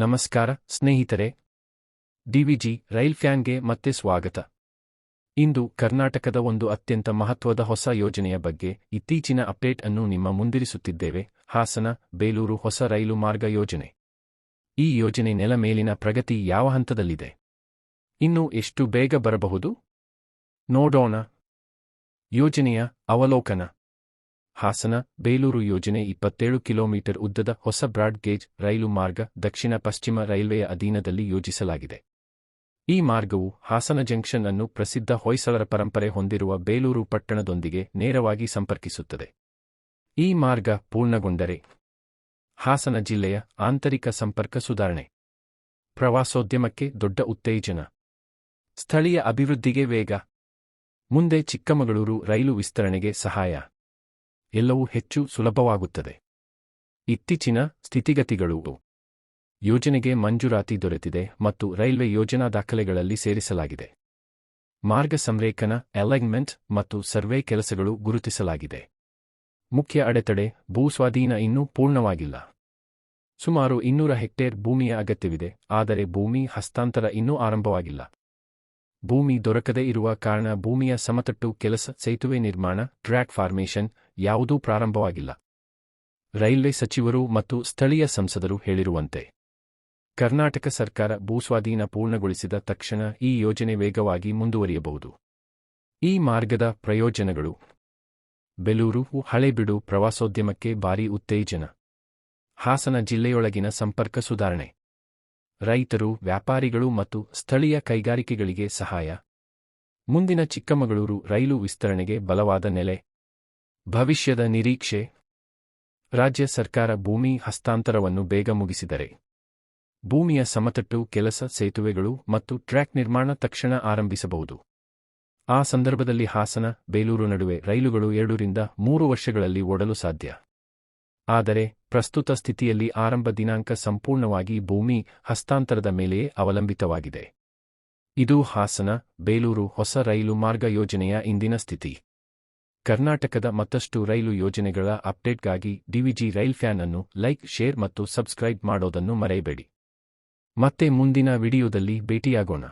ನಮಸ್ಕಾರ ಸ್ನೇಹಿತರೆ, ಡಿವಿಜಿ ರೈಲ್ ಫ್ಯಾನ್ಗೆ ಮತ್ತೆ ಸ್ವಾಗತ. ಇಂದು ಕರ್ನಾಟಕದ ಒಂದು ಅತ್ಯಂತ ಮಹತ್ವದ ಹೊಸ ಯೋಜನೆಯ ಬಗ್ಗೆ ಇತ್ತೀಚಿನ ಅಪ್ಡೇಟ್ ಅನ್ನು ನಿಮ್ಮ ಮುಂದಿರಿಸುತ್ತಿದ್ದೇವೆ. ಹಾಸನ ಬೇಲೂರು ಹೊಸ ರೈಲು ಮಾರ್ಗ ಯೋಜನೆ. ಈ ಯೋಜನೆ ನೆಲ ಮೇಲಿನ ಪ್ರಗತಿ ಯಾವ ಹಂತದಲ್ಲಿದೆ? ಇನ್ನು ಎಷ್ಟು ಬೇಗ ಬರಬಹುದು? ನೋಡೋಣ. ಯೋಜನೆಯ ಅವಲೋಕನ. ಹಾಸನ ಬೇಲೂರು ಯೋಜನೆ 27 ಕಿಲೋಮೀಟರ್ ಉದ್ದದ ಹೊಸ ಬ್ರಾಡ್ ಗೇಜ್ ರೈಲು ಮಾರ್ಗ ದಕ್ಷಿಣ ಪಶ್ಚಿಮ ರೈಲ್ವೆಯ ಅಧೀನದಲ್ಲಿ ಯೋಜಿಸಲಾಗಿದೆ. ಈ ಮಾರ್ಗವು ಹಾಸನ ಜಂಕ್ಷನ್ ಅನ್ನು ಪ್ರಸಿದ್ಧ ಹೊಯ್ಸಳರ ಪರಂಪರೆ ಹೊಂದಿರುವ ಬೇಲೂರು ಪಟ್ಟಣದೊಂದಿಗೆ ನೇರವಾಗಿ ಸಂಪರ್ಕಿಸುತ್ತದೆ. ಈ ಮಾರ್ಗ ಪೂರ್ಣಗೊಂಡರೆ ಹಾಸನ ಜಿಲ್ಲೆಯ ಆಂತರಿಕ ಸಂಪರ್ಕ ಸುಧಾರಣೆ, ಪ್ರವಾಸೋದ್ಯಮಕ್ಕೆ ದೊಡ್ಡ ಉತ್ತೇಜನ, ಸ್ಥಳೀಯ ಅಭಿವೃದ್ಧಿಗೆ ವೇಗ, ಮುಂದೆ ಚಿಕ್ಕಮಗಳೂರು ರೈಲು ವಿಸ್ತರಣೆಗೆ ಸಹಾಯ, ಎಲ್ಲವೂ ಹೆಚ್ಚು ಸುಲಭವಾಗುತ್ತದೆ. ಇತ್ತೀಚಿನ ಸ್ಥಿತಿಗತಿಗಳು. ಯೋಜನೆಗೆ ಮಂಜೂರಾತಿ ದೊರೆತಿದೆ ಮತ್ತು ರೈಲ್ವೆ ಯೋಜನಾ ದಾಖಲೆಗಳಲ್ಲಿ ಸೇರಿಸಲಾಗಿದೆ. ಮಾರ್ಗ ಸಂರೇಖನ, ಅಲೈನ್ಮೆಂಟ್ ಮತ್ತು ಸರ್ವೆ ಕೆಲಸಗಳು ಗುರುತಿಸಲಾಗಿದೆ. ಮುಖ್ಯ ಅಡೆತಡೆ: ಭೂಸ್ವಾಧೀನ ಇನ್ನೂ ಪೂರ್ಣವಾಗಿಲ್ಲ. ಸುಮಾರು 200 ಹೆಕ್ಟೇರ್ ಭೂಮಿಯ ಅಗತ್ಯವಿದೆ, ಆದರೆ ಭೂಮಿ ಹಸ್ತಾಂತರ ಇನ್ನೂ ಆರಂಭವಾಗಿಲ್ಲ. ಭೂಮಿ ದೊರಕದೇ ಇರುವ ಕಾರಣ ಭೂಮಿಯ ಸಮತಟ್ಟು ಕೆಲಸ, ಸೇತುವೆ ನಿರ್ಮಾಣ, ಟ್ರ್ಯಾಕ್ ಫಾರ್ಮೇಷನ್ ಯಾವುದೂ ಪ್ರಾರಂಭವಾಗಿಲ್ಲ. ರೈಲ್ವೆ ಸಚಿವರು ಮತ್ತು ಸ್ಥಳೀಯ ಸಂಸದರು ಹೇಳಿರುವಂತೆ ಕರ್ನಾಟಕ ಸರ್ಕಾರ ಭೂಸ್ವಾಧೀನ ಪೂರ್ಣಗೊಳಿಸಿದ ತಕ್ಷಣ ಈ ಯೋಜನೆ ವೇಗವಾಗಿ ಮುಂದುವರಿಯಬಹುದು. ಈ ಮಾರ್ಗದ ಪ್ರಯೋಜನಗಳು: ಬೇಲೂರು ಹಳೇಬೀಡು ಪ್ರವಾಸೋದ್ಯಮಕ್ಕೆ ಭಾರೀ ಉತ್ತೇಜನ, ಹಾಸನ ಜಿಲ್ಲೆಯೊಳಗಿನ ಸಂಪರ್ಕ ಸುಧಾರಣೆ, ರೈತರು, ವ್ಯಾಪಾರಿಗಳು ಮತ್ತು ಸ್ಥಳೀಯ ಕೈಗಾರಿಕೆಗಳಿಗೆ ಸಹಾಯ, ಮುಂದಿನ ಚಿಕ್ಕಮಗಳೂರು ರೈಲು ವಿಸ್ತರಣೆಗೆ ಬಲವಾದ ನೆಲೆ. ಭವಿಷ್ಯದ ನಿರೀಕ್ಷೆ: ರಾಜ್ಯ ಸರ್ಕಾರ ಭೂಮಿ ಹಸ್ತಾಂತರವನ್ನು ಬೇಗ ಮುಗಿಸಿದರೆ ಭೂಮಿಯ ಸಮತಟ್ಟು ಕೆಲಸ, ಸೇತುವೆಗಳು ಮತ್ತು ಟ್ರ್ಯಾಕ್ ನಿರ್ಮಾಣ ತಕ್ಷಣ ಆರಂಭಿಸಬಹುದು. ಆ ಸಂದರ್ಭದಲ್ಲಿ ಹಾಸನ ಬೇಲೂರು ನಡುವೆ ರೈಲುಗಳು 2 ರಿಂದ 3 ವರ್ಷಗಳಲ್ಲಿ ಓಡಲು ಸಾಧ್ಯ. ಆದರೆ ಪ್ರಸ್ತುತ ಸ್ಥಿತಿಯಲ್ಲಿ ಆರಂಭ ದಿನಾಂಕ ಸಂಪೂರ್ಣವಾಗಿ ಭೂಮಿ ಹಸ್ತಾಂತರದ ಮೇಲೆಯೇ ಅವಲಂಬಿತವಾಗಿದೆ. ಇದು ಹಾಸನ ಬೇಲೂರು ಹೊಸ ರೈಲು ಮಾರ್ಗ ಯೋಜನೆಯ ಇಂದಿನ ಸ್ಥಿತಿ. ಕರ್ನಾಟಕದ ಮತ್ತಷ್ಟು ರೈಲು ಯೋಜನೆಗಳ ಅಪ್ಡೇಟ್ಗಾಗಿ ಡಿವಿಜಿ ರೈಲ್ ಫ್ಯಾನ್ ಅನ್ನು ಲೈಕ್, ಶೇರ್ ಮತ್ತು ಸಬ್ಸ್ಕ್ರೈಬ್ ಮಾಡೋದನ್ನು ಮರೆಯಬೇಡಿ. ಮತ್ತೆ ಮುಂದಿನ ವಿಡಿಯೋದಲ್ಲಿ ಭೇಟಿಯಾಗೋಣ.